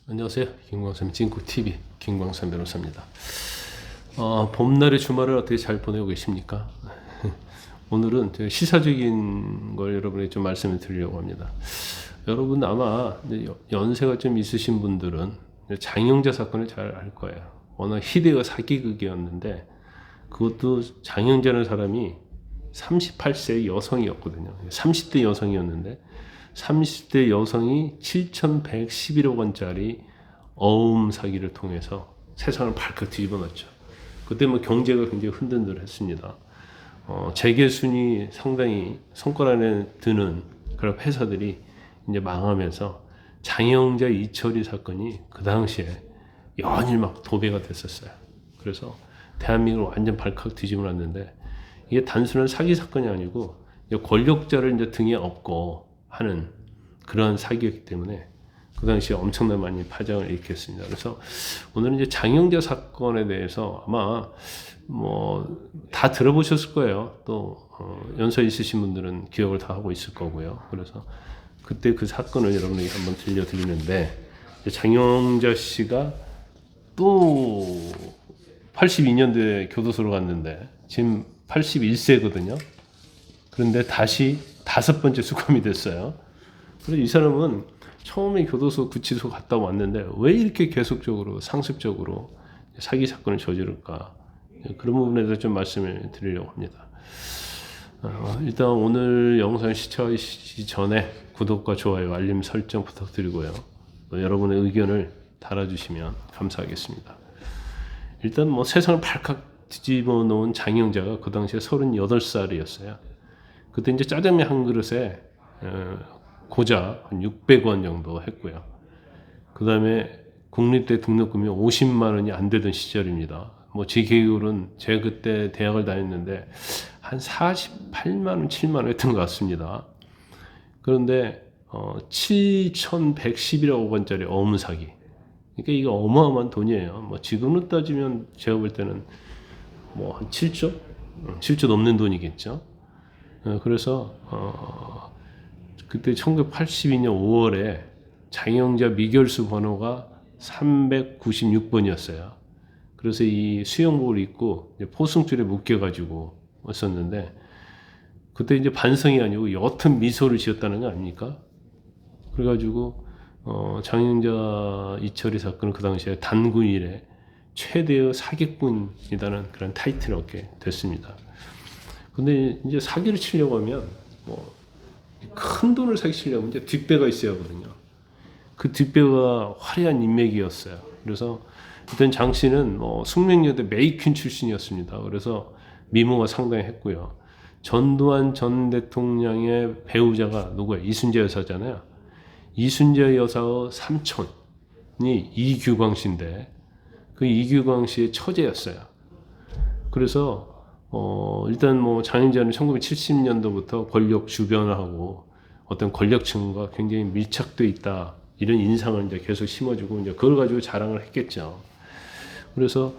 안녕하세요. 김광삼 찐구TV 김광삼 변호사입니다. 봄날의 주말을 어떻게 잘 보내고 계십니까? 오늘은 시사적인 걸 여러분에게 좀 말씀을 드리려고 합니다. 여러분 아마 연세가 좀 있으신 분들은 장영자 사건을 잘 알 거예요. 워낙 희대의 사기극이었는데 그것도 장영자는 사람이 38세 여성이었거든요. 30대 여성이었는데 30대 여성이 7,111억 원짜리 어음 사기를 통해서 세상을 발칵 뒤집어 놨죠. 그때 뭐 경제가 굉장히 흔들흔들했습니다. 재계순이 상당히 손가락 안에 드는 그런 회사들이 이제 망하면서 장영자 이철이 사건이 그 당시에 연일 막 도배가 됐었어요. 그래서 대한민국을 완전 발칵 뒤집어 놨는데 이게 단순한 사기 사건이 아니고 권력자를 이제 등에 업고 하는 그런 사기였기 때문에 그 당시에 엄청난 많이 파장을 일으켰습니다. 그래서 오늘은 이제 장영자 사건에 대해서 아마 뭐 다 들어보셨을 거예요. 또 연세 있으신 분들은 기억을 다 하고 있을 거고요. 그래서 그때 그 사건을 여러분에게 한번 들려드리는데 장영자 씨가 또 82년도에 교도소로 갔는데 지금 81세거든요. 그런데 다시 5번째 수감이 됐어요. 그래서 이 사람은 처음에 교도소 구치소 갔다 왔는데 왜 이렇게 계속적으로 상습적으로 사기 사건을 저지를까? 그런 부분에 대해서 좀 말씀을 드리려고 합니다. 일단 오늘 영상 시청하시기 전에 구독과 좋아요, 알림 설정 부탁드리고요. 여러분의 의견을 달아주시면 감사하겠습니다. 일단 뭐 세상을 발칵 뒤집어 놓은 장영자가 그 당시에 38살이었어요. 그때 이제 짜장면 한 그릇에 고작 한 600원 정도 했고요. 그 다음에 국립대 등록금이 50만 원이 안 되던 시절입니다. 뭐 제 기억으로는 제가 그때 대학을 다녔는데 한 48만 원, 7만 원 했던 것 같습니다. 그런데 7,111억 원짜리 어음 사기. 그러니까 이거 어마어마한 돈이에요. 뭐 지금으로 따지면 제가 볼 때는 뭐 한 7조? 7조 넘는 돈이겠죠. 그래서 그때 1982년 5월에 장영자 미결수 번호가 396번이었어요. 그래서 이 수영복을 입고 포승줄에 묶여가지고 왔었는데 그때 이제 반성이 아니고 옅은 미소를 지었다는 거 아닙니까? 그래가지고 장영자 이철이 사건은 그 당시에 단군 이래 최대의 사기꾼이라는 그런 타이틀을 얻게 됐습니다. 근데 이제 사기를 치려고 하면 뭐 큰 돈을 사기치려면 이제 뒷배가 있어야 하거든요. 그 뒷배가 화려한 인맥이었어요. 그래서 일단 장 씨는 숙명여대 메이퀸 출신이었습니다. 그래서 미모가 상당히 했고요. 전두환 전 대통령의 배우자가 누구예요? 이순재 여사잖아요. 이순재 여사의 삼촌이 이규광 씨인데 그 이규광 씨의 처제였어요. 그래서 일단 뭐 장영자는 1970년도부터 권력 주변하고 어떤 권력층과 굉장히 밀착돼 있다 이런 인상을 이제 계속 심어주고 이제 그걸 가지고 자랑을 했겠죠. 그래서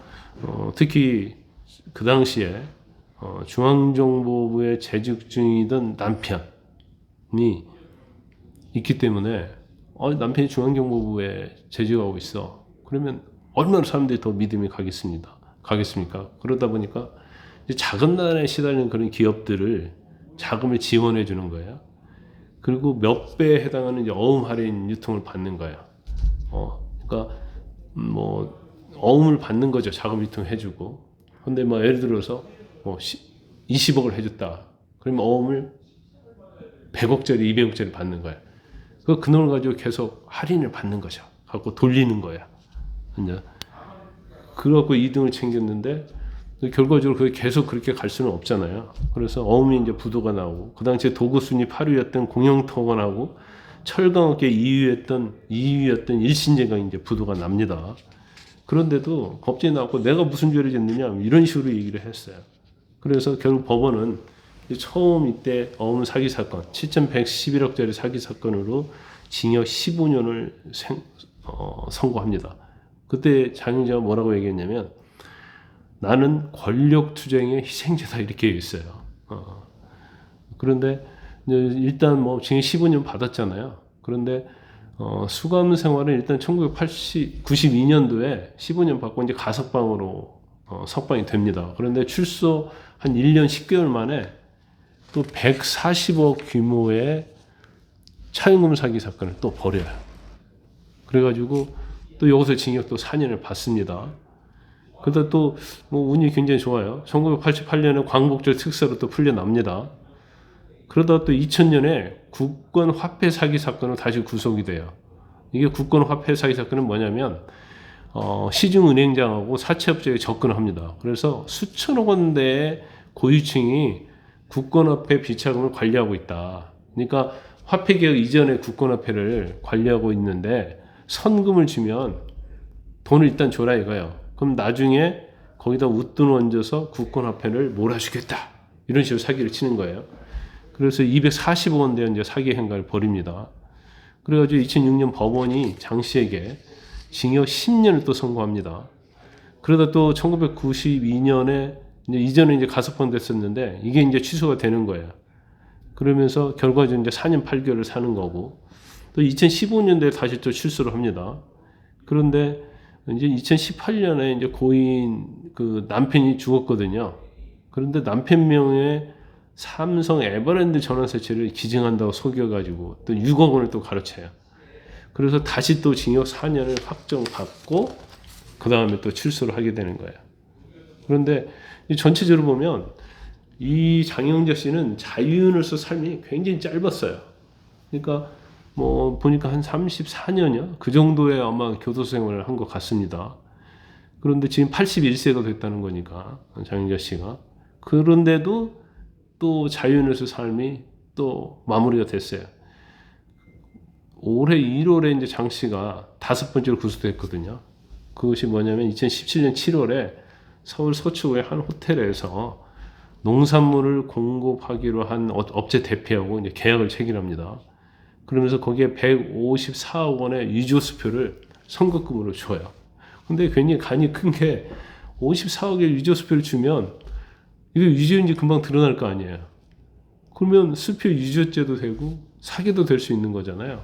특히 그 당시에 중앙정보부에 재직 중이던 남편이 있기 때문에 남편이 중앙정보부에 재직하고 있어. 그러면 얼마나 사람들이 더 믿음이 가겠습니까? 그러다 보니까 자금난에 시달리는 그런 기업들을 자금을 지원해 주는 거예요. 그리고 몇 배에 해당하는 이제 어음 할인 유통을 받는 거예요. 그러니까 뭐 어음을 받는 거죠. 자금 유통해 주고. 근데 뭐 예를 들어서 20억을 해줬다. 그러면 어음을 100억짜리, 200억짜리 받는 거예요. 그 돈을 가지고 계속 할인을 받는 거죠. 갖고 돌리는 거야. 이제 그래갖고 2등을 챙겼는데 결과적으로 그게 계속 그렇게 갈 수는 없잖아요. 그래서 어음이 이제 부도가 나오고 그 당시에 도구 순위 8위였던 공영통원하고 철강업계 2위였던 일신제가 이제 부도가 납니다. 그런데도 법정에 나왔고 내가 무슨 죄를 졌느냐 이런 식으로 얘기를 했어요. 그래서 결국 법원은 처음 이때 어음 사기 사건 7,111억짜리 사기 사건으로 징역 15년을 선고합니다. 그때 장영자가 뭐라고 얘기했냐면 나는 권력 투쟁의 희생자다 이렇게 얘기했어요. 그런데 일단 뭐 징역 15년 받았잖아요. 그런데 수감 생활은 일단 1992년도에 15년 받고 이제 가석방으로 석방이 됩니다. 그런데 출소 한 1년 10개월 만에 또 140억 규모의 차용금 사기 사건을 또 벌여요. 그래가지고 또 여기서 징역 또 4년을 받습니다. 그러다 또 뭐 운이 굉장히 좋아요. 1988년에 광복절 특사로 또 풀려납니다. 그러다 또 2000년에 국권 화폐 사기 사건으로 다시 구속이 돼요. 이게 국권 화폐 사기 사건은 뭐냐면 시중 은행장하고 사채업자에 접근을 합니다. 그래서 수천억 원대의 고유층이 국권화폐 비차금을 관리하고 있다. 그러니까 화폐 개혁 이전에 국권화폐를 관리하고 있는데 선금을 주면 돈을 일단 줘라 이거예요. 그럼 나중에 거기다 웃돈 얹어서 국권화폐를 몰아주겠다. 이런 식으로 사기를 치는 거예요. 그래서 240억 원대 이제 사기 행각을 벌입니다. 그래가지고 2006년 법원이 장 씨에게 징역 10년을 또 선고합니다. 그러다 또 1992년에 이전에 이제 가석방 됐었는데 이게 이제 취소가 되는 거예요. 그러면서 결과적으로 이제 4년 8개월을 사는 거고 또 2015년도에 다시 또 출소를 합니다. 그런데 이제 2018년에 이제 고인 그 남편이 죽었거든요. 그런데 남편 명의 삼성 에버랜드 전환사채를 기증한다고 속여가지고 또 6억 원을 또 가로채요. 그래서 다시 또 징역 4년을 확정받고 그 다음에 또 출소를 하게 되는 거예요. 그런데 전체적으로 보면 이 장영자 씨는 자유인으로서 삶이 굉장히 짧았어요. 그러니까 뭐 보니까 한 34년이요? 그 정도의 아마 교도소 생활을 한 것 같습니다. 그런데 지금 81세가 됐다는 거니까 장영자 씨가. 그런데도 또 자유인으로서 삶이 또 마무리가 됐어요. 올해 1월에 이제 장 씨가 5번째로 구속됐거든요. 그것이 뭐냐면 2017년 7월에 서울 서초구의 한 호텔에서 농산물을 공급하기로 한 업체 대표하고 이제 계약을 체결합니다. 그러면서 거기에 154억 원의 유조수표를 선급금으로 줘요. 근데 굉장히 간이 큰 게 54억의 유조수표를 주면 이게 유죄인지 금방 드러날 거 아니에요. 그러면 수표 유조죄도 되고 사기도 될 수 있는 거잖아요.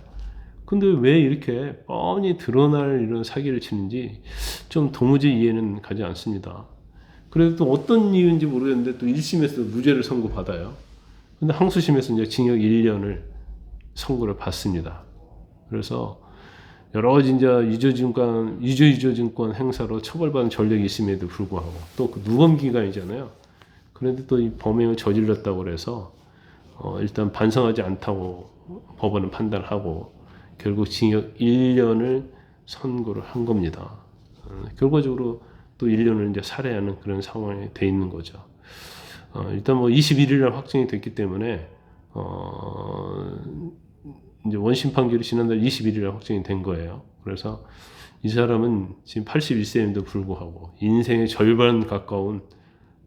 근데 왜 이렇게 뻔히 드러날 이런 사기를 치는지 좀 도무지 이해는 가지 않습니다. 그래도 또 어떤 이유인지 모르겠는데 또 1심에서 무죄를 선고받아요. 근데 항소심에서 이제 징역 1년을 선고를 받습니다. 그래서 여러 가지 이제 유조증권 행사로 처벌받은 전력이 있음에도 불구하고 또 그 누범 기간이잖아요. 그런데 또 이 범행을 저질렀다고 그래서 일단 반성하지 않다고 법원은 판단하고 결국 징역 1년을 선고를 한 겁니다. 결과적으로 또 1년을 이제 살해하는 그런 상황이 돼 있는 거죠. 일단 뭐 21일 날 확정이 됐기 때문에 이제 원심 판결이 지난달 21일 날 확정이 된 거예요. 그래서 이 사람은 지금 81세임에도 불구하고 인생의 절반 가까운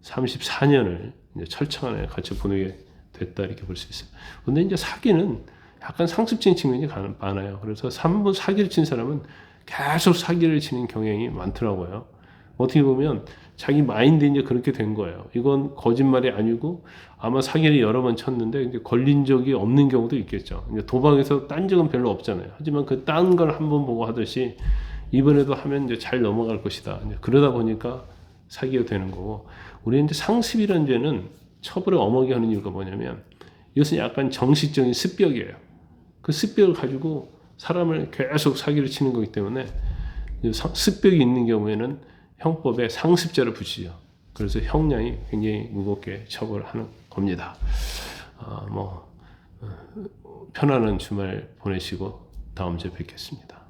34년을 이제 철창 안에 같이 보내게 됐다 이렇게 볼 수 있어요. 근데 이제 사기는 약간 상습적인 측면이 많아요. 그래서 3번 사기를 친 사람은 계속 사기를 치는 경향이 많더라고요. 어떻게 보면 자기 마인드에 이제 그렇게 된 거예요. 이건 거짓말이 아니고 아마 사기를 여러 번 쳤는데 이제 걸린 적이 없는 경우도 있겠죠. 이제 도박에서 딴 적은 별로 없잖아요. 하지만 그 딴 걸 한번 보고 하듯이 이번에도 하면 이제 잘 넘어갈 것이다. 이제 그러다 보니까 사기가 되는 거고, 우리 이제 상습이라는 죄는 처벌을 엄하게 하는 이유가 뭐냐면 이것은 약간 정식적인 습벽이에요. 그 습벽을 가지고 사람을 계속 사기를 치는 거기 때문에 습벽이 있는 경우에는 형법에 상습죄를 붙이죠. 그래서 형량이 굉장히 무겁게 처벌하는 겁니다. 편안한 주말 보내시고 다음 주에 뵙겠습니다.